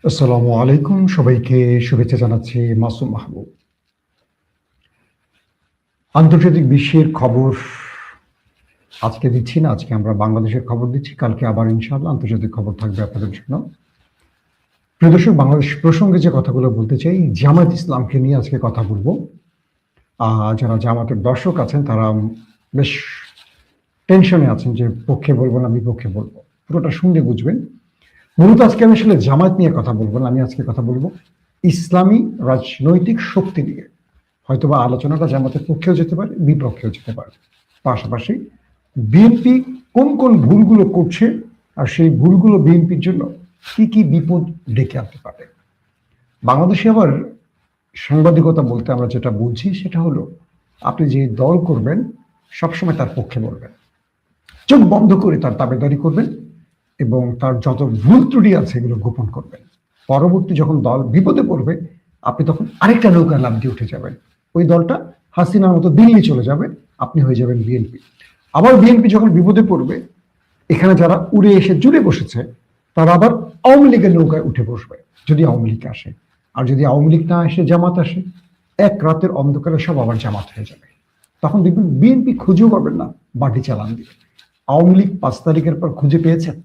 আসসালামু আলাইকুম, সবাইকে শুভেচ্ছা জানাচ্ছি মাসুম মাহবুব। আন্তর্জাতিক বিশ্বের খবর আজকে দিচ্ছি না, আজকে আমরা বাংলাদেশের খবর দিচ্ছি, কালকে আবার ইনশাআল্লাহ আন্তর্জাতিক খবর থাকবে আপনাদের জন্য। প্রিয় দর্শক, বাংলাদেশ প্রসঙ্গে যে কথাগুলো বলতে চাই, জামায়াত ইসলামকে নিয়ে আজকে কথা বলবো। যারা জামাতের দর্শক আছেন তারা বেশ টেনশনে আছেন যে পক্ষে বলবো না বিপক্ষে বলবো, পুরোটা শুনলে বুঝবেন। মূলত আজকে আমি আসলে জামায়াত নিয়ে কথা বলবো না, আমি আজকে কথা বলবো ইসলামী রাজনৈতিক শক্তি নিয়ে। হয়তোবা আলোচনাটা জামাতের পক্ষেও যেতে পারে, বিপক্ষেও যেতে পারে। পাশাপাশি বিএনপি কোন কোন ভুলগুলো করছে আর সেই ভুলগুলো বিএনপির জন্য কি কি বিপদ ডেকে আনতে পারে। বাংলাদেশে আবার সাংবাদিকতা বলতে আমরা যেটা বুঝি সেটা হলো, আপনি যে দল করবেন সবসময় তার পক্ষে বলবেন, চোখ বন্ধ করে তার দাবেদারি করবেন এবং তার যত ভুল ত্রুটি আছে এগুলো গোপন করবেন। পরবর্তী যখন দল বিপদে পড়বে আপনি তখন আরেকটা নৌকা লাফ দিয়ে উঠে যাবেন, ওই দলটা হাসিনার মতো দিল্লি চলে যাবে, আপনি হয়ে যাবেন বিএনপি। আবার বিএনপি যখন বিপদে পড়বে, এখানে যারা উড়ে এসে জুড়ে বসেছে তারা আবার আওয়ামী লীগের নৌকায় উঠে বসবে, যদি আওয়ামী লীগ আসে। আর যদি আওয়ামী লীগ না আসে, জামাত আসে, এক রাতের অন্ধকারে সব আবার জামাত হয়ে যাবে। তখন দেখবেন বিএনপি খুঁজেও পাবেন না বাটি চালান দিয়ে। আওয়ামী লীগ 5 তারিখের পর খুঁজে পেয়েছেন?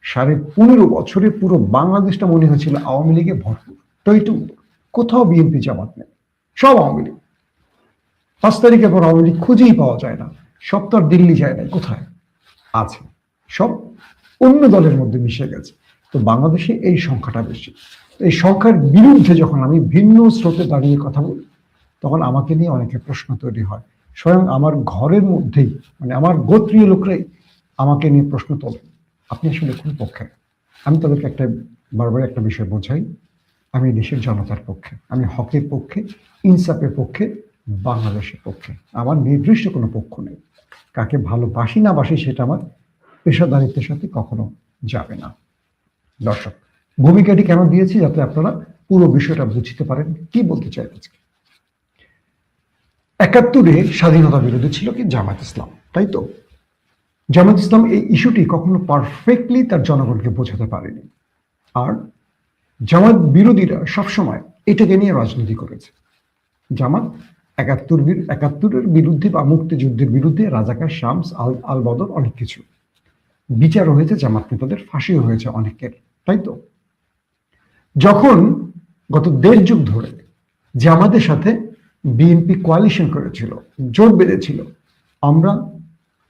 15.5 বছরে পুরো বাংলাদেশটা মনে হয়েছিল আওয়ামী লীগে ভরপুর, টইটুম্বর, কোথাও বিএনপি জামাত নেই, সব আওয়ামী লীগ। 5 তারিখের পর আওয়ামী লীগ খুঁজেই পাওয়া যায় না, সব তো আর দিল্লি যায় নাই, কোথায় আছে? সব অন্য দলের মধ্যে মিশে গেছে। তো বাংলাদেশে এই সংখ্যাটা বেশি। এই সংখ্যার বিরুদ্ধে যখন আমি ভিন্ন স্রোতে দাঁড়িয়ে কথা বলি, তখন আমাকে নিয়ে অনেকে প্রশ্ন তৈরি হয়। স্বয়ং আমার ঘরের মধ্যেই, মানে আমার গোত্রীয় লোকরাই আমাকে নিয়ে প্রশ্ন তোলেন, আপনি আসলে কোন পক্ষে? আমি তাদেরকে বারবার একটা বিষয় বোঝাই, আমি দেশের জনতার পক্ষে, আমি হকের পক্ষে, ইনসাফের পক্ষে, বাংলাদেশের পক্ষে। আমার নির্দিষ্ট কোনো পক্ষ নেই। কাকে ভালোবাসি না বাসি সেটা আমার পেশাদারিত্বের সাথে কখনো যাবে না। দর্শক, ভূমিকাটি কেন দিয়েছি? যাতে আপনারা পুরো বিষয়টা বুঝতে পারেন কি বলতে চাই আজকে। 71-এ স্বাধীনতা বিরোধী ছিল কি জামায়াত ইসলাম, তাই তো? জামায়াত ইসলাম এই ইস্যুটি কখনো পারফেক্টলি তার জনগণকে বোঝাতে পারেনি। আর জামায়াত বিরোধীরা সবসময় এটাকে নিয়ে রাজনীতি করেছে। জামাত 71-এর বিরুদ্ধে বা মুক্তিযুদ্ধের বিরুদ্ধে, রাজাকার, শামস, আল বদর, অনেক কিছু বিচার হয়েছে, জামাত নেতাদের ফাঁসিও হয়েছে অনেকের, তাই তো? যখন গত 1.5 যুগ ধরে জামাতের সাথে বিএনপি কোয়ালিশন করেছিল, জোট বেঁধেছিল, আমরা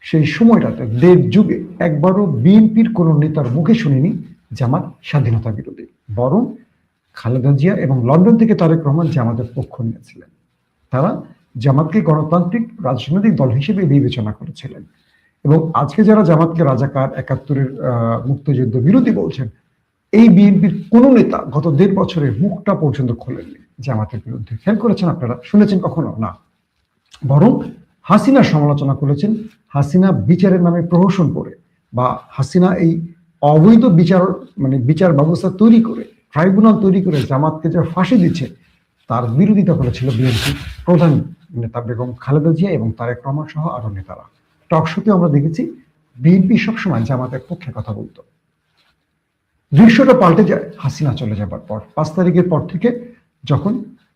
সেই সময়টাতে 1.5 যুগে একবারও বিএনপির কোন নেতার মুখে শুনিনি জামাত স্বাধীনতা বিরোধী। বরং খালেদা জিয়া এবং লন্ডন থেকে তারেক রহমান জামাতের পক্ষ নিয়েছিলেন। তারা জামাতকে গণতান্ত্রিক রাজনৈতিক দল হিসেবে বিবেচনা করেছিলেন। এবং আজকে যারা জামাতকে রাজাকার, 71-এর মুক্তিযুদ্ধ বিরোধী বলছেন, এই বিএনপির কোন নেতা গত 1.5 বছরে মুখটা পর্যন্ত খোলেননি জামাতের বিরুদ্ধে। খেয়াল করেছেন আপনারা? শুনেছেন কখনো? না। বরং হাসিনার সমালোচনা করেছেন, হাসিনা বিচারের নামে প্রহসন করে, বা হাসিনা এই অবৈধ বিচার ব্যবস্থা তৈরি করে, ট্রাইব্যুনাল তৈরি করে জামাতকে যে ফাঁসি দিচ্ছে, তার বিরোধিতা করেছিল বিএনপি প্রধান নেতা বেগম খালেদা জিয়া এবং তারেক রহমান সহ আরো নেতারা। টকশোতে আমরা দেখেছি বিএনপি সবসময় জামাতের পক্ষে কথা বলতো। দৃশ্যটা পাল্টে যায় হাসিনা চলে যাবার পর। 5 তারিখের পর থেকে যখন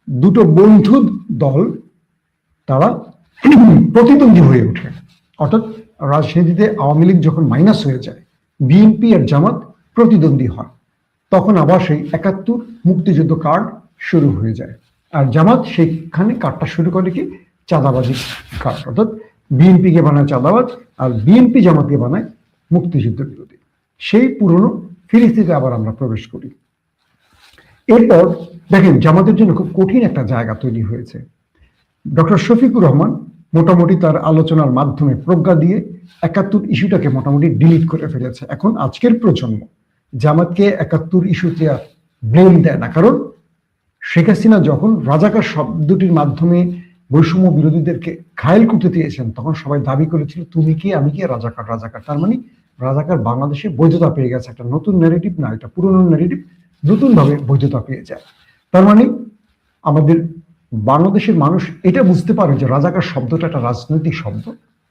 দুটো বন্ধু দল তারা প্রতিদ্বন্দ্বী হয়ে ওঠে, অর্থাৎ রাজনীতিতে আওয়ামী লীগ যখন মাইনাস হয়ে যায়, বিএনপি আর জামাত প্রতিদ্বন্দ্বী হয়, তখন আবার সেই 71 মুক্তিযুদ্ধ কার্ড শুরু হয়ে যায়। আর জামাত সেইখানে কার্ডটা শুরু করে কি চাঁদাবাজি কার্ড, অর্থাৎ বিএনপিকে বানায় চাঁদাবাজ আর বিএনপি জামাতকে বানায় মুক্তিযুদ্ধ বিরোধী। সেই পুরনো ফিরিস্তিতে আবার আমরা প্রবেশ করি। এরপর দেখেন জামাতের জন্য খুব কঠিন একটা জায়গা তৈরি হয়েছে। ডক্টর শফিকুর রহমান মোটামুটি তার আলোচনার মাধ্যমে প্রজ্ঞা দিয়ে 71 ইস্যুটাকে মোটামুটি ডিলিট করে ফেলেছে। এখন আজকের প্রজন্ম জামাতকে 71 ইস্যুতে ব্লেম দেয় না, কারণ শেখ হাসিনা যখন রাজাকার শব্দটির মাধ্যমে বৈষম্য বিরোধীদেরকে ঘায়েল করতে চেয়েছেন, তখন সবাই দাবি করেছিল তুমি কি আমি কি, রাজাকার রাজাকার। তার মানে রাজাকার বাংলাদেশে বৈধতা পেয়ে গেছে, একটা নতুন ন্যারেটিভ না, এটা পুরনো ন্যারেটিভ নতুন ভাবে বৈধতা পেয়ে যায়। তার মানে আমাদের বাংলাদেশের মানুষ এটা বুঝতে পারে যে রাজাকার শব্দটা একটা রাজনৈতিক শব্দ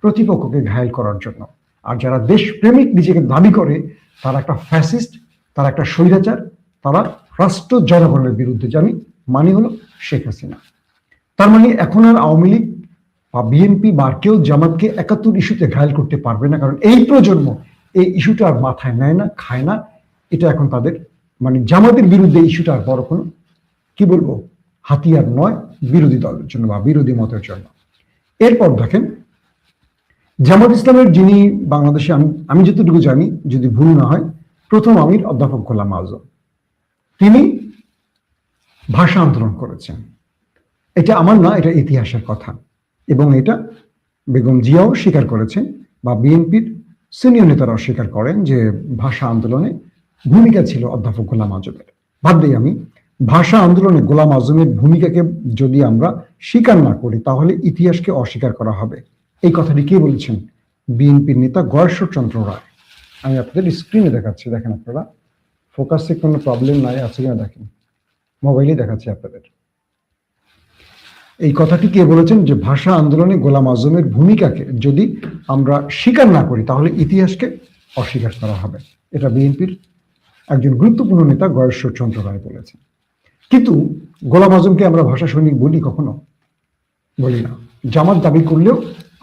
প্রতিপক্ষকে ঘায়েল করার জন্য। আর যারা দেশপ্রেমিক নিজেকে দাবি করে তারা একটা ফ্যাসিস্ট, তারা একটা স্বৈরাচার, তারা রাষ্ট্র জনগণের বিরুদ্ধে জানি, মানে হলো শেখ হাসিনা। তার মানে এখন আর আওয়ামী লীগ বা বিএনপি বা কেউ জামাতকে ৭১ ইস্যুতে ঘায়ল করতে পারবে না, কারণ এই প্রজন্ম এই ইস্যুটা আর মাথায় নেয় না, খায় না। এটা এখন তাদের মানে জামাতের বিরুদ্ধে ইস্যুটা আর বড় কোনো কি বলবো হাতিয়ার নয় বিরোধী দলের জন্য বা বিরোধী মতের জন্য। এরপর দেখেন জামাত ইসলামের যিনি বাংলাদেশে আমি যতটুকু জানি, যদি ভুল না হয়, প্রথম আমির অধ্যাপক গোলাম আযম, তিনি ভাষা আন্দোলন করেছেন। এটা আমার না, এটা ইতিহাসের কথা, এবং এটা বেগম জিয়াও স্বীকার করেছেন বা বিএনপির সিনিয়র নেতারাও স্বীকার করেন যে ভাষা আন্দোলনে ভূমিকা ছিল অধ্যাপক গোলাম আযমের। বাদ দিই আমি, ভাষা আন্দোলনে গোলাম আযমের ভূমিকাকে যদি আমরা স্বীকার না করি তাহলে ইতিহাসকে অস্বীকার করা হবে। এই কথাটি কে বলেছেন? বিএনপির নেতা গয়েশ্বরচন্দ্র রায়। আমি আপনাদের স্ক্রিনে দেখাচ্ছি, দেখেন আপনারা, ফোকাসে কোনো প্রবলেম নাই, আছে কিনা দেখেন, মোবাইলে দেখাচ্ছি আপনাদের। এই কথাটি কে বলেছেন যে ভাষা আন্দোলনে গোলাম আযমের ভূমিকাকে যদি আমরা স্বীকার না করি তাহলে ইতিহাসকে অস্বীকার করা হবে। এটা বিএনপির একজন গুরুত্বপূর্ণ নেতা গয়েশ্বরচন্দ্র রায় বলেছেন। কিন্তু গোলাম আযমকে আমরা ভাষা সৈনিক বলি? কখনো বলি না। জামাত দাবি করলেও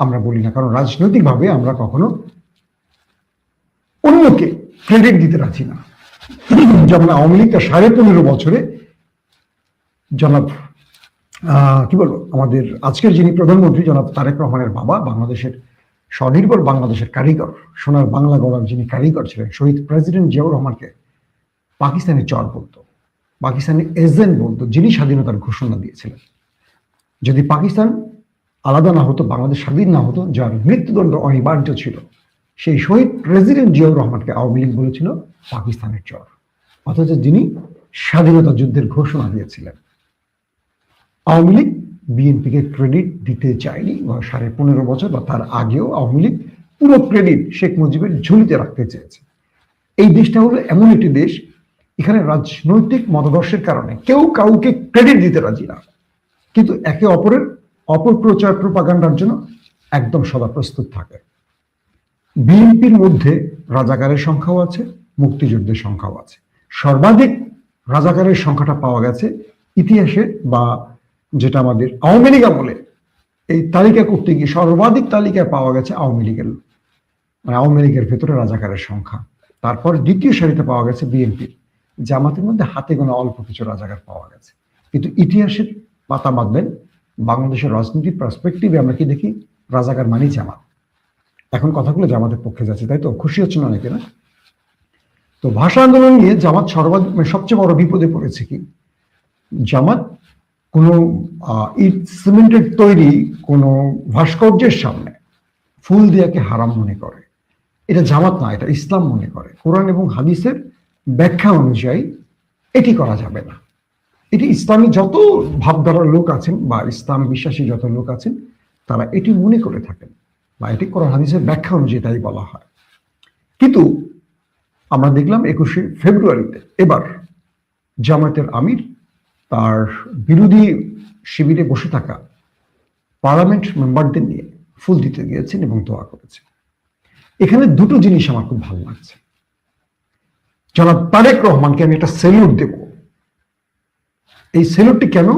আমরা বলি না, কারণ রাজনৈতিকভাবে আমরা কখনো অন্যকে ক্রেডিট দিতে রাজি না। যেমন আওয়ামী লীগ 15.5 বছরে জনাব কি বলবো আমাদের আজকের যিনি প্রধানমন্ত্রী জনাব তারেক রহমানের বাবা, বাংলাদেশের স্বনির্ভর বাংলাদেশের কারিগর, সোনার বাংলা গড়ার যিনি কারিগর ছিলেন, শহীদ প্রেসিডেন্ট জিয়াউর রহমানকে পাকিস্তানি চর বলতো, পাকিস্তানি এজেন্ট বলতো, যিনি স্বাধীনতার ঘোষণা দিয়েছিলেন। যদি পাকিস্তান আলাদা না হতো, বাংলাদেশ স্বাধীন না হতো, যার মৃত্যুদণ্ড অনিবার্য ছিল, সেই শহীদ প্রেসিডেন্ট জিয়াউর রহমানকে আওয়ামী লীগ বলেছিল পাকিস্তানের চর, অথচ যিনি স্বাধীনতা যুদ্ধের ঘোষণা দিয়েছিলেন। আওয়ামী লীগ বিএনপিকে ক্রেডিট দিতে চায়নি। 15.5 বছর বা তার আগেও আওয়ামী লীগ পুরো ক্রেডিট শেখ মুজিবের ঝুলিতে রাখতে চেয়েছে। এই দেশটা হলো এমন একটি দেশ, এখানে রাজনৈতিক মতাদর্শের কারণে কেউ কাউকে ক্রেডিট দিতে রাজি না, কিন্তু একে অপরের অপপ্রচার প্রপাগান্ডার জন্য একদম সদা প্রস্তুত থাকে। বিএনপির মধ্যে রাজাকারের সংখ্যাও আছে, মুক্তিযুদ্ধের সংখ্যাও আছে। সর্বাধিক রাজাকারের সংখ্যাটা পাওয়া গেছে ইতিহাসে, বা যেটা আমাদের আওয়ামী লীগ আমলে এই তালিকা করতে গিয়ে সর্বাধিক তালিকায় পাওয়া গেছে আওয়ামী লীগের, মানে আওয়ামী লীগের ভেতরে রাজাকারের সংখ্যা। তারপর দ্বিতীয় সারিতে পাওয়া গেছে বিএনপির, জামাতের মধ্যে হাতে গোনা অল্প কিছু রাজাকার পাওয়া গেছে। কিন্তু ইতিহাসের পাতা বাঁধবেন, বাংলাদেশের রাজনীতির পার্সপেক্টিভে আমরা কি দেখি? রাজাকার মানি জামাত। এখন কথাগুলো জামাতের পক্ষে যাচ্ছে, তাই তো? খুশি হচ্ছেন অনেকে, না? তো ভাষা আন্দোলন নিয়ে জামাত সবচেয়ে বড় বিপদে পড়েছে কি? জামাত কোনো ইট সিমেন্টের তৈরি কোনো ভাস্কর্যের সামনে ফুল দেওয়াকে হারাম মনে করে। এটা জামাত না, এটা ইসলাম মনে করে। কোরআন এবং হাদিসের ব্যাখ্যা অনুযায়ী এটি করা যাবে না। এটি ইসলামী যত ভাবধারার লোক আছেন বা ইসলাম বিশ্বাসী যত লোক আছেন তারা এটি মনে করে থাকেন, বা এটি কোরআন হাদিসের ব্যাখ্যা অনুযায়ী তাই বলা হয়। কিন্তু আমরা দেখলাম 21শে ফেব্রুয়ারিতে এবার জামায়াতের আমির তার বিরোধী শিবিরে বসে থাকা পার্লামেন্ট মেম্বারদের নিয়ে ফুল দিতে গিয়েছেন এবং দোয়া করেছেন। এখানে দুটো জিনিস আমার খুব ভালো লাগছে। জনাব তারেক রহমানকে আমি একটা সেলুট দেব। এই সেলুটটি কেন?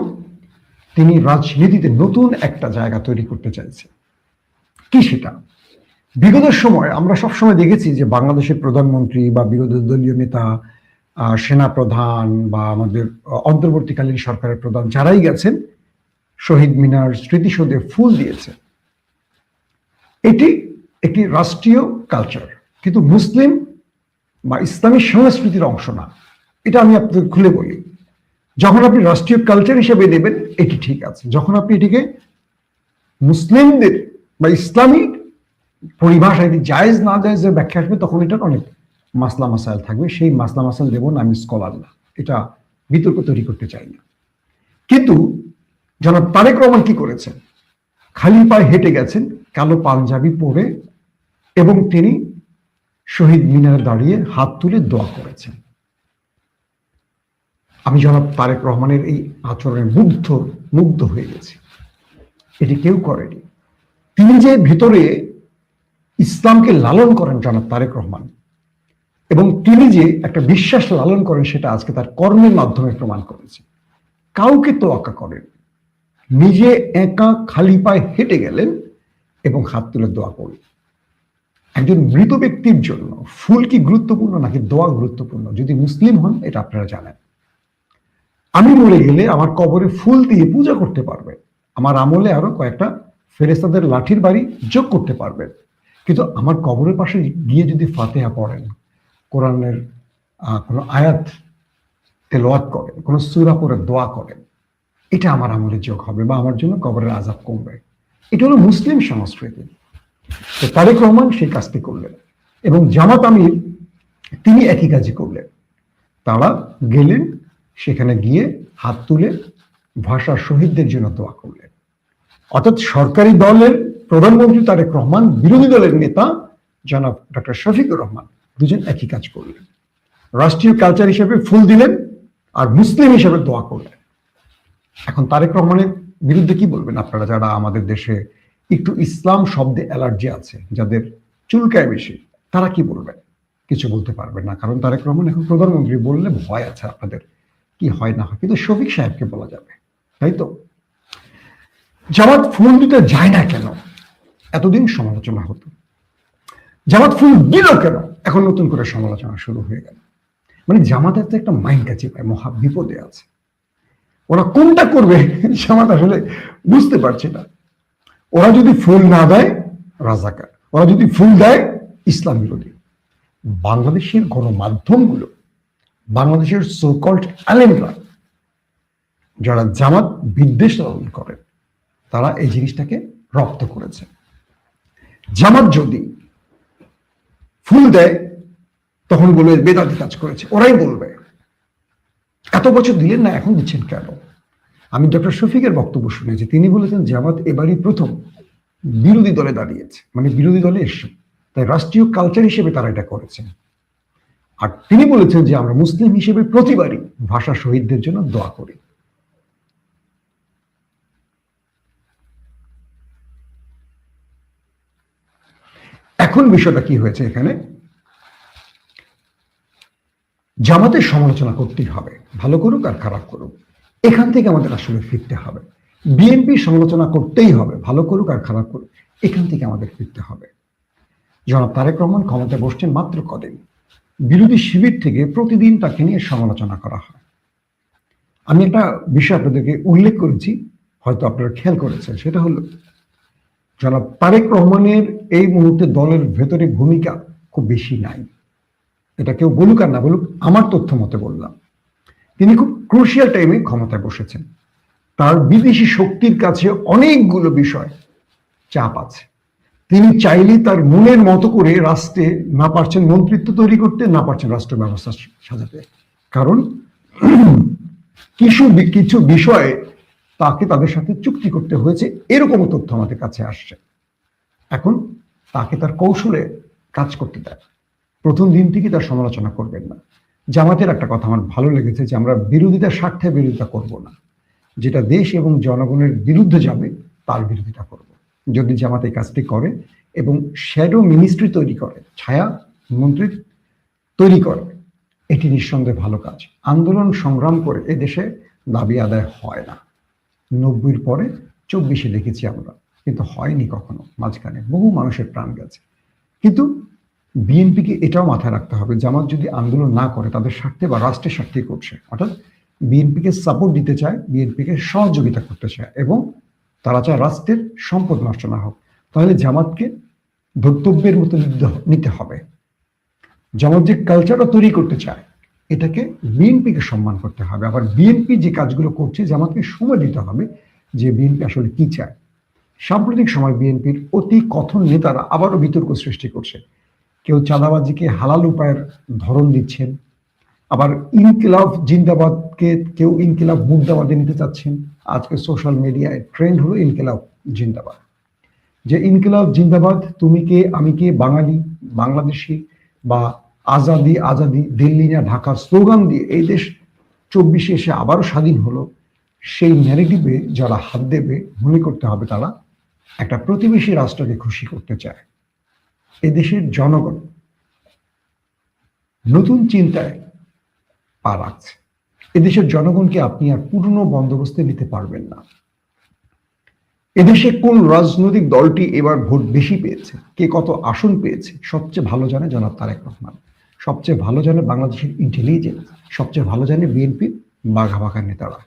তিনি রাজনীতিতে নতুন একটা জায়গা তৈরি করতে চাইছে। কি সেটা? বিগত সময় আমরা সবসময় দেখেছি যে বাংলাদেশের প্রধানমন্ত্রী বা বিরোধী দলীয় নেতা, সেনা প্রধান বা আমাদের অন্তর্বর্তীকালীন সরকারের প্রধান যারাই গেছেন শহীদ মিনার স্মৃতিসৌধে ফুল দিয়েছে। এটি একটি রাষ্ট্রীয় কালচার, কিন্তু মুসলিম বা ইসলামী সংস্কৃতির অংশ না। এটা আমি আপনাদের খুলে বলি। যখন আপনি রাষ্ট্রীয় কালচার হিসেবে নেবেন এটি ঠিক আছে, যখন আপনি এটিকে মুসলিমদের বা ইসলামী পরিভাষায় জায়েজ না জায়েজের ব্যাখ্যা আসবে, তখন এটার অনেক মাসলা মাসাইল থাকবে। সেই মাসলা মাসাইল দেব না, আমি স্কলার না, এটা বিতর্ক তৈরি করতে চাই না। কিন্তু জনাব তারেক রহমান কি করেছেন? খালি পায়ে হেঁটে গেছেন কালো পাঞ্জাবি পরে, এবং তিনি শহীদ মিনারে দাঁড়িয়ে হাত তুলে দোয়া করেছেন। আমি জনাব তারেক রহমানের এই আচরণে মুগ্ধ হয়ে গেছি। এটি কেউ করেনি। তিনি যে ভিতরে ইসলামকে লালন করেন জনাব তারেক রহমান, এবং তিনি যে একটা বিশ্বাস লালন করেন সেটা আজকে তার কর্মের মাধ্যমে প্রমাণ করেছে। কাউকে তোয়াক্কা করেন, নিজে একা খালি পায়ে হেঁটে গেলেন এবং হাত তুলে দোয়া করলেন। একজন মৃত ব্যক্তির জন্য ফুল কি গুরুত্বপূর্ণ নাকি দোয়া গুরুত্বপূর্ণ? যদি মুসলিম হন এটা আপনারা জানেন। আমি মরে গেলে আমার কবরে ফুল দিয়ে পূজা করতে পারবেন, আমার আমলে আরো কয়েকটা ফেরেশতাদের লাঠির বাড়ি যোগ করতে পারবেন, কিন্তু আমার কবরের পাশে গিয়ে যদি ফাতিহা পড়েন, কোরআনের কোনো আয়াত তেলাওয়াত করেন, কোনো সূরা পড়ে দোয়া করেন, এটা আমার আমলে যোগ হবে বা আমার জন্য কবরের আযাব কমবে। এটা হলো মুসলিম সংস্কৃতি। তো তারেক রহমান সেই কাজটি করলেন এবং জামাত আমির তিনি একই কাজই করলেন। তারা গেলেন, সেখানে গিয়ে হাত তুলে ভাষা শহীদদের জন্য দোয়া করলেন। অর্থাৎ সরকারি দলের প্রধানমন্ত্রী তারেক রহমান, বিরোধী দলের নেতা জনাব ডক্টর শফিকুর রহমান, দুজন একই কাজ করলেন। রাষ্ট্রীয় কালচার হিসেবে ফুল দিলেন আর মুসলিম হিসেবে দোয়া করলেন। এখন তারেক রহমানের বিরুদ্ধে কি বলবেন আপনারা, যারা আমাদের দেশে একটু ইসলাম শব্দে অ্যালার্জি আছে, যাদের চুলকায় বেশি, তারা কি বলবেন? কিছু বলতে পারবেন না, কারণ তারেক রহমান এখন প্রধানমন্ত্রী, বললে ভয় আছে আপনাদের কি হয় না হয়। কিন্তু শফিক সাহেবকে বলা যাবে, তাই তো? জামাত ফুল দিতে যায় না কেন? এতদিন সমালোচনা হতো। জামাত ফুল দিল কেন? এখন নতুন করে সমালোচনা শুরু হয়ে গেল। মানে জামাতের তো একটা মাইন্ড কাছে পায়, মহা বিপদে আছে। ওরা কোনটা করবে জামাত আসলে বুঝতে পারছে না। ওরা যদি ফুল না দেয় রাজাকার, ওরা যদি ফুল দেয় ইসলাম বিরোধী। বাংলাদেশের গণমাধ্যমগুলো, বাংলাদেশের সোকল্ড আলেমরা, যারা জামাত বিদ্বেষ লালন করেন, তারা এই জিনিসটাকে রপ্ত করেছে। জামাত যদি ফুল দেয় তখন বলবে বেদাতি কাজ করেছে, ওরাই বলবে। এত বছর দিলেন না, এখন দিচ্ছেন কেন? আমি ডক্টর শফিকের বক্তব্য শুনেছি, তিনি বলেছেন জামাত এবারই প্রথম বিরোধী দলে দাঁড়িয়েছে, মানে বিরোধী দলে এসে, তাই রাষ্ট্রীয় কালচার হিসেবে তারা এটা করেছেন। আর তিনি বলেছেন যে আমরা মুসলিম হিসেবে প্রতিবারই ভাষা শহীদদের জন্য দোয়া করি। এখন বিষয়টা কি হয়েছে, এখানে জামাতের সমালোচনা করতেই হবে, ভালো করুক আর খারাপ করুক। এখান থেকে আমাদের আসলে ফিরতে হবে। বিএনপি সমালোচনা করতেই হবে, ভালো করুক আর খারাপ করুক, এখান থেকে আমাদের ফিরতে হবে। জনাব তারেক রহমান ক্ষমতায় বসছেন মাত্র কদিন, বিরোধী শিবির থেকে প্রতিদিন তাকে নিয়ে সমালোচনা করা হয়। আমি একটা বিষয় আপনাদেরকে উল্লেখ করেছি, হয়তো আপনারা খেয়াল করেছেন, সেটা হলো জনাব তারেক রহমানের এই মুহূর্তে দলের ভেতরে ভূমিকা খুব বেশি নাই। এটা কেউ বলুক আর না বলুক, আমার তথ্য মতে বললাম, তিনি খুব ক্রুশিয়াল টাইমে ক্ষমতায় বসেছেন। তার বিদেশি শক্তির কাছে অনেকগুলো বিষয় চাপ আছে। তিনি চাইলে তার মনের মতো করে রাষ্ট্রে না পারছেন মন্ত্রিত্ব তৈরি করতে, না পারছেন রাষ্ট্র ব্যবস্থা সাজাতে, কারণ কিছু বিষয়ে তাকে তাদের সাথে চুক্তি করতে হয়েছে, এরকম তথ্য আমাদের কাছে আসছে। এখন তাকে তার কৌশলে কাজ করতে দেয়, প্রথম দিন থেকে তার সমালোচনা করবেন না। জামাতের একটা কথা আমার ভালো লেগেছে, যে আমরা বিরোধিতার স্বার্থে বিরোধিতা করব না, যেটা দেশ এবং জনগণের বিরুদ্ধে যাবে তার বিরোধিতা করব। যদি জামাত এই কাজটি করে এবং শ্যাডো মিনিস্ট্রি তৈরি করে, ছায়া মন্ত্রী তৈরি করে, এটি নিঃসন্দেহে ভালো কাজ। আন্দোলন সংগ্রাম করে এ দেশে দাবি আদায় হয় না। 90-র পরে 24-এ দেখেছি আমরা, কিন্তু হয়নি কখনো। মাঝখানে বহু মানুষের প্রাণ গেছে। কিন্তু বিএনপিকে এটাও মাথায় রাখতে হবে, জামাত যদি আন্দোলন না করে তাদের স্বার্থে বা রাষ্ট্রের স্বার্থে করছে, অর্থাৎ বিএনপিকে সাপোর্ট দিতে চায়, বিএনপিকে সহযোগিতা করতে চায় এবং তারা চায় রাষ্ট্রের সম্পদ নষ্ট না হোক, তাহলে জামাতকে ধর্তব্যের মতো নিতে হবে। জামাত যে কালচারটা তৈরি করতে চায়, এটাকে বিএনপিকে সম্মান করতে হবে। আবার বিএনপি যে কাজগুলো করছে, জামাতকে সময় দিতে হবে যে বিএনপি আসলে কি চায়। সাম্প্রতিক সময় বিএনপির অতি কথন নেতারা আবারও বিতর্ক সৃষ্টি করছে। কেউ চাঁদাবাজিকে হালাল উপায়ের ধরন দিচ্ছেন, আবার ইনকিলাব জিন্দাবাদকে কেউ ইনকিলাব মুর্দাবাদে নিতে চাচ্ছেন। আজকে সোশ্যাল মিডিয়ায় ট্রেন্ড হলো ইনকিলাব জিন্দাবাদ, যে ইনকিলাব জিন্দাবাদ, তুমি কে আমি কে, বাঙালি বাংলাদেশি বা আজাদি আজাদি, দিল্লি না ঢাকা স্লোগান দিয়ে এই দেশ 24-এ এসে আবারও স্বাধীন হলো। সেই ন্যারেটিভে যারা হাত দেবে, মনে করতে হবে তারা একটা প্রতিবেশী রাষ্ট্রকে খুশি করতে চায়। এদেশের জনগণ নতুন চিন্তায় পা রাখছে। এদেশের জনগণকে আপনি আর পুরনো বন্দোবস্তে নিতে পারবেন না। এদেশে কোন রাজনৈতিক দলটি এবার ভোট বেশি পেয়েছে, কে কত আসন পেয়েছে, সবচেয়ে ভালো জানে জনাব তারেক রহমান, সবচেয়ে ভালো জানে বাংলাদেশের ইন্টেলিজেন্স, সবচেয়ে ভালো জানে বিএনপির বাঘা বাঘা নেতারা।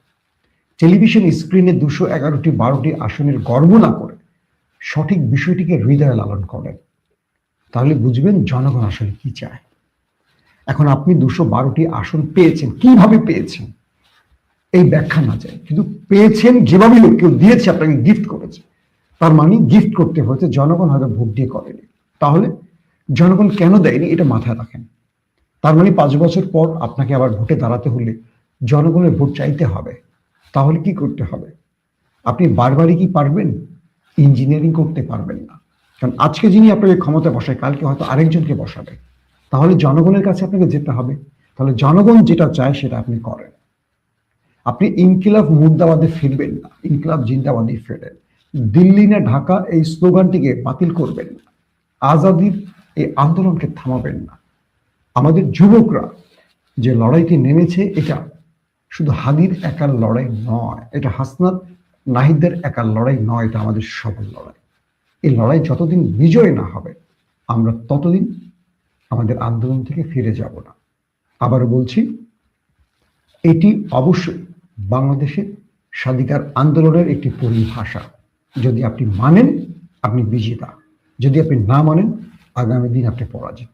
টেলিভিশন স্ক্রিনে 211টি 12টি আসনের গর্ব না করে সঠিক বিষয়টিকে হৃদয়ে লালন করেন, তাহলে বুঝবেন জনগণ আসলে কি চায়। এখন আপনি 212টি আসন পেয়েছেন, কিভাবে পেয়েছেন এই ব্যাখ্যা না চাই, কিন্তু পেয়েছেন যেভাবে কেউ দিয়েছে, আপনাকে গিফট করেছে, তার মানে গিফট করতে হয়েছে, জনগণ হয়তো ভোট দিয়ে করেনি। তাহলে জনগণ কেন দেয়নি এটা মাথায় রাখেন। তার মানে 5 বছর পর আপনাকে আবার ভোটে দাঁড়াতে হলে জনগণের ভোট চাইতে হবে। তাহলে কি করতে হবে? আপনি বারবারই কি পারবেন? ইঞ্জিনিয়ারিং করতে পারবেন না, কারণ আজকে যিনি আপনাকে ক্ষমতা বসায় কালকে হয়তো আরেকজনকে বসাবে। তাহলে জনগণের কাছে আপনাকে যেতে হবে। তাহলে জনগণ যেটা চায় সেটা আপনি করেন। আপনি ইনকিলাব মুর্দাবাদে ফিরবেন না, ইনকিলাব জিন্দাবাদে ফেরেন। দিল্লি না ঢাকা এই স্লোগানটিকে বাতিল করবেন না, আজাদির এই আন্দোলনকে থামাবেন না। আমাদের যুবকরা যে লড়াইতে নেমেছে, এটা শুধু হাদির একার লড়াই নয়, এটা হাসনাত নাহিদদের একার লড়াই নয়, এটা আমাদের সবার লড়াই। এই লড়াই যতদিন বিজয় না হবে আমরা ততদিন আমাদের আন্দোলন থেকে ফিরে যাব না। আবারও বলছি, এটি অবশ্যই বাংলাদেশের স্বাধিকার আন্দোলনের একটি পরিভাষা। যদি আপনি মানেন আপনি বিজেতা, যদি আপনি না মানেন আগামী দিন আপনি পরাজিত।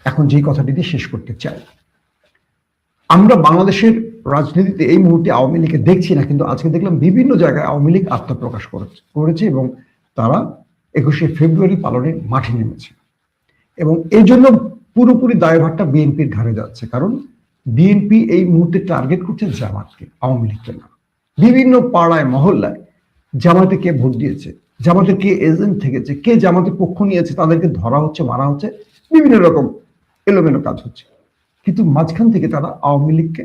এখন যেই কথাটি দিয়ে শেষ করতে চাই, আমরা বাংলাদেশের রাজনীতিতে এই মুহূর্তে আওয়ামী লীগকে দেখছি না, কিন্তু আজকে দেখলাম বিভিন্ন জায়গায় আওয়ামী লীগ আত্মপ্রকাশ করেছে এবং তারা 21শে ফেব্রুয়ারি পালনে মাঠে নেমেছে। এবং এই জন্য পুরোপুরি দায়ভারটা বিএনপির ঘাড়ে যাচ্ছে, কারণ বিএনপি এই মুহূর্তে টার্গেট করছে জামাতকে, আওয়ামী লীগকে না। বিভিন্ন পাড়ায় মহল্লায় জামাতে কে ভোট দিয়েছে, জামাতে কে এজেন্ট থেকেছে, কে জামাতের পক্ষ নিয়েছে, তাদেরকে ধরা হচ্ছে, মারা হচ্ছে, বিভিন্ন রকম এলোমেলো কাজ হচ্ছে। কিন্তু মাঝখান থেকে তারা আওয়ামী লীগকে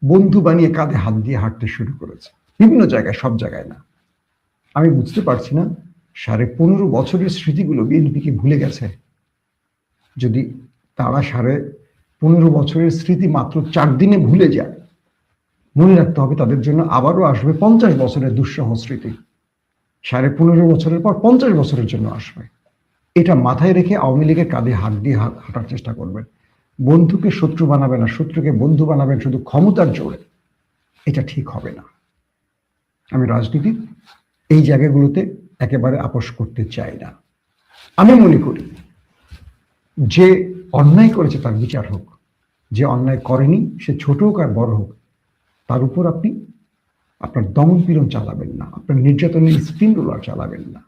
বন্ধু বানিয়ে কাঁধে হাত দিয়ে হাঁটতে শুরু করেছে, বিভিন্ন জায়গায়, সব জায়গায় না। আমি বুঝতে পারছি না 15.5 বছরের স্মৃতিগুলো বিএনপিকে ভুলে গেছে। যদি তারা 15.5 বছরের স্মৃতি মাত্র 4 দিনে ভুলে যায়, মনে রাখতে হবে তাদের জন্য আবারও আসবে 50 বছরের দুঃসহ স্মৃতি। 15.5 বছরের পর 50 বছরের জন্য আসবে। এটা মাথায় রেখে আওয়ামী লীগের কাঁধে হাত দিয়ে হাঁটার চেষ্টা করবেন। বন্ধুকে শত্রু বানাবেন না, শত্রুকে বন্ধু বানাবেন শুধু ক্ষমতার জোরে, এটা ঠিক হবে না। আমি রাজনীতির এই জায়গাগুলোতে একেবারে আপোষ করতে চাই না। আমি মনে করি যে অন্যায় করেছে তার বিচার হোক, যে অন্যায় করেনি সে ছোট হোক আর বড় হোক, তার উপর আপনি আপনার দমন পীড়ন চালাবেন না, আপনার নির্যাতনের স্পিন রোলার চালাবেন না।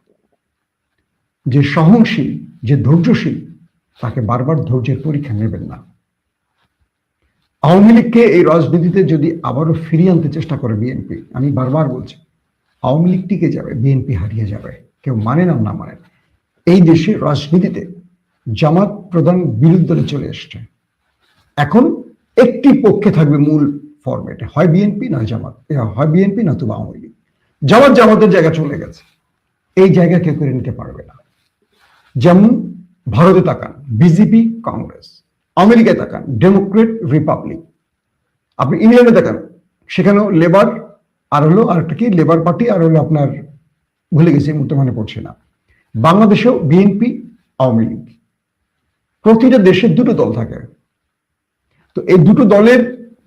যে সহনশীল, যে ধৈর্যশীল, তাকে বারবার ধৈর্যের পরীক্ষা নেবেন না। আওয়ামী লীগকে এই রাজনীতিতে যদি আবারও ফিরিয়ে আনতে চেষ্টা করে বিএনপি, আমি বারবার বলছি, আওয়ামী লীগ টিকে যাবে, বিএনপি হারিয়ে যাবে। কেউ মানেন আর না মানেন, এই দেশে রাজনীতিতে জামাত প্রধান বিরোধী দলে চলে এসছে। এখন একটি পক্ষে থাকবে মূল ফরম্যাটে, হয় বিএনপি নয় জামাত, হয় বিএনপি নতুবা আওয়ামী লীগ। জামাত জামাতের জায়গা চলে গেছে, এই জায়গা কেউ করে নিতে পারবে না। যেমন ভারতে তাকান, বিজেপি কংগ্রেস, আমেরিকায় তাকান ডেমোক্রেট রিপাবলিক, আপনি ইংল্যান্ডে তাকান সেখানেও লেবার আর হলো আরেকটা কি লেবার পার্টি আর হলো আপনার ভুলে গেছি এই মুহূর্তে মনে পড়ছে না। বাংলাদেশেও বিএনপি আওয়ামী লীগ, প্রতিটা দেশে দুটো দল থাকে। তো এই দুটো দলের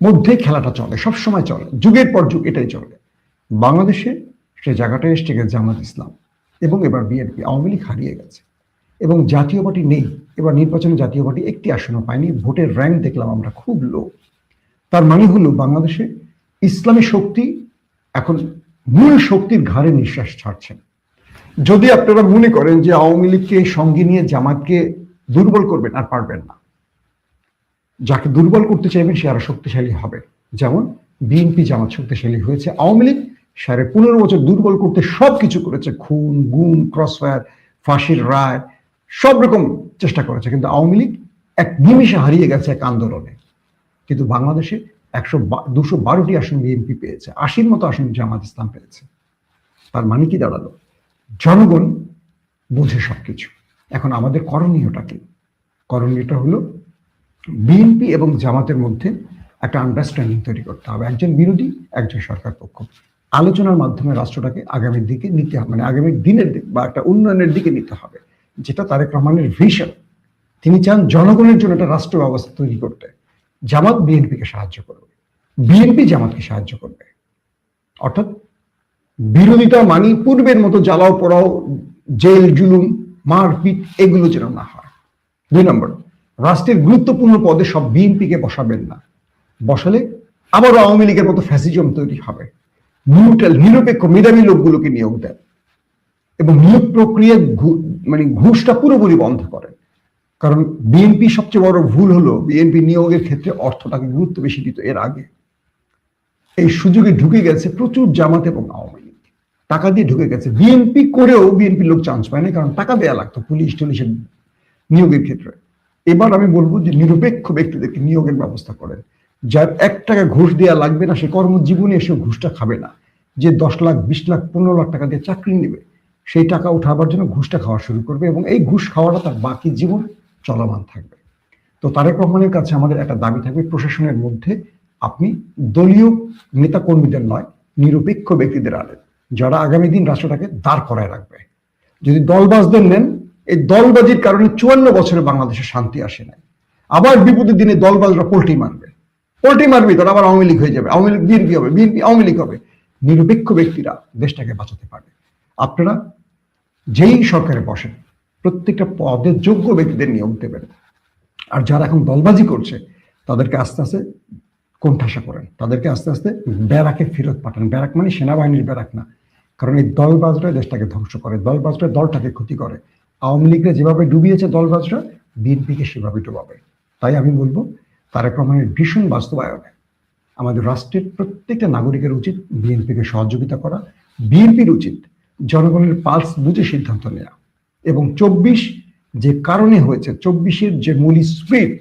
মধ্যে খেলাটা চলে, সবসময় চলে, যুগের পর যুগ এটাই চলে। বাংলাদেশে সে জায়গাটা এসছে জামাত ইসলাম এবং এবার বিএনপি। আওয়ামী লীগ হারিয়ে গেছে এবং জাতীয় পার্টি নেই। এবার নির্বাচনে জাতীয় পার্টি একটি আসনও পায়নি, ভোটের র্যাঙ্ক দেখলাম আমরা খুব লো। তার মানে হলো বাংলাদেশে ইসলামী শক্তি এখন মূল শক্তির ঘাড়ে নিঃশ্বাস ছাড়ছেন। যদি আপনারা মনে করেন যে আওয়ামী লীগকে সঙ্গে নিয়ে জামাতকে দুর্বল করবেন, আর পারবেন না। যাকে দুর্বল করতে চাইবেন সে আরো শক্তিশালী হবে। যেমন বিএনপি জামাত শক্তিশালী হয়েছে, আওয়ামী লীগ 15.5 বছর দুর্বল করতে সবকিছু করেছে, খুন, গুম, ক্রসফায়ার, ফাঁসির রায়, সব রকম চেষ্টা করেছে, কিন্তু আওয়ামী লীগ এক নিমিষে হারিয়ে গেছে এক আন্দোলনে। কিন্তু বাংলাদেশে 212টি আসন বিএনপি পেয়েছে, 80-র মতো আসন জামাত ইসলাম পেয়েছে। তার মানে কি দাঁড়ালো? জনগণ বোঝে সবকিছু। এখন আমাদের করণীয়টা কি? করণীয়টা হলো বিএনপি এবং জামাতের মধ্যে একটা আন্ডারস্ট্যান্ডিং তৈরি করতে হবে, একজন বিরোধী একজন সরকার পক্ষ, আলোচনার মাধ্যমে রাষ্ট্রটাকে আগামীর দিকে নিতে হবে, মানে আগামী দিনের দিক বা একটা উন্নয়নের দিকে নিতে হবে, যেটা তারেক রহমানের ভিশন। তিনি চান জনগণের জন্য একটা রাষ্ট্র ব্যবস্থা তৈরি করতে। জামাত বিএনপিকে সাহায্য করবে, বিএনপি জামাতকে সাহায্য করবে। অর্থাৎ বিরোধিতা মানি পূর্বের মতো জ্বালাও পোড়াও, জেল জুলুম মারপিট এগুলো যেন না হয়। 2 নম্বর, রাষ্ট্রের গুরুত্বপূর্ণ পদে সব বিএনপিকে বসাবেন না, বসালে আবারও আওয়ামী লীগের মতো ফ্যাসিজম তৈরি হবে। নিউট্রাল নিরপেক্ষ মেধাবী লোকগুলোকে নিয়োগ দেন এবং নিয়োগ প্রক্রিয়া মানে ঘুষটা পুরোপুরি বন্ধ করেন। কারণ বিএনপি সবচেয়ে বড় ভুল হলো বিএনপি নিয়োগের ক্ষেত্রে অর্থটাকে গুরুত্ব বেশি দিত এর আগে। এই সুযোগে ঢুকে গেছে প্রচুর জামাত এবং আওয়ামী লীগ, টাকা দিয়ে ঢুকে গেছে। বিএনপি করেও বিএনপি লোক চান্স পায় না, কারণ টাকা দেয়া লাগতো পুলিশ টুলিশের নিয়োগের ক্ষেত্রে। এবার আমি বলবো যে নিরপেক্ষ ব্যক্তিদেরকে নিয়োগের ব্যবস্থা করেন। যার 1 টাকা ঘুষ দেওয়া লাগবে না, সে কর্মজীবনে এসে ঘুষটা খাবে না। যে 10 লাখ 20 লাখ 15 লাখ টাকা দিয়ে চাকরি নেবে, সেই টাকা উঠাবার জন্য ঘুষটা খাওয়া শুরু করবে এবং এই ঘুষ খাওয়াটা তার বাকি জীবন চলমান থাকবে। তো তারেক রহমানের কাছে আমাদের একটা দাবি থাকবে, প্রশাসনের মধ্যে আপনি দলীয় নেতা কর্মীদের নয়, নিরপেক্ষ ব্যক্তিদের আনেন, যারা আগামী দিন রাষ্ট্রটাকে দাঁড় করায় রাখবে। যদি দলবাজদের নেন, এই দলবাজির কারণে 54 বছরে বাংলাদেশে শান্তি আসে নাই। আবার বিপদের দিনে দলবাজরা পোল্টি মারবে, তারা আবার আওয়ামী লীগ হয়ে যাবে, আওয়ামী লীগ বিএনপি হবে, বিএনপি আওয়ামী লীগ হবে। নিরপেক্ষ ব্যক্তিরা দেশটাকে বাঁচাতে পারে। আপনারা যেই সরকারে বসেন, প্রত্যেকটা পদের যোগ্য ব্যক্তিদের নিয়োগ দেবেন। আর যারা এখন দলবাজি করছে তাদেরকে আস্তে আস্তে কোণঠাসা করেন, তাদেরকে আস্তে আস্তে ব্যারাকে ফেরত পাঠান। ব্যারাক মানে সেনাবাহিনীর ব্যারাক না, কারণ এই দলবাজরা দেশটাকে ধ্বংস করে, দলবাজরা দলটাকে ক্ষতি করে। আওয়ামী লীগরা যেভাবে ডুবিয়েছে দলবাজরা, বিএনপিকে সেভাবে ডুবাবে। তাই আমি বলবো, তারেক রহমানের ভীষণ বাস্তবায়নে আমাদের রাষ্ট্রের প্রত্যেকটা নাগরিকের উচিত বিএনপিকে সহযোগিতা করা। বিএনপির উচিত জনগণের পালস বুঝে সিদ্ধান্ত নেওয়া এবং 24 যে কারণে হয়েছে, 24-এর যে মূল স্পিরিট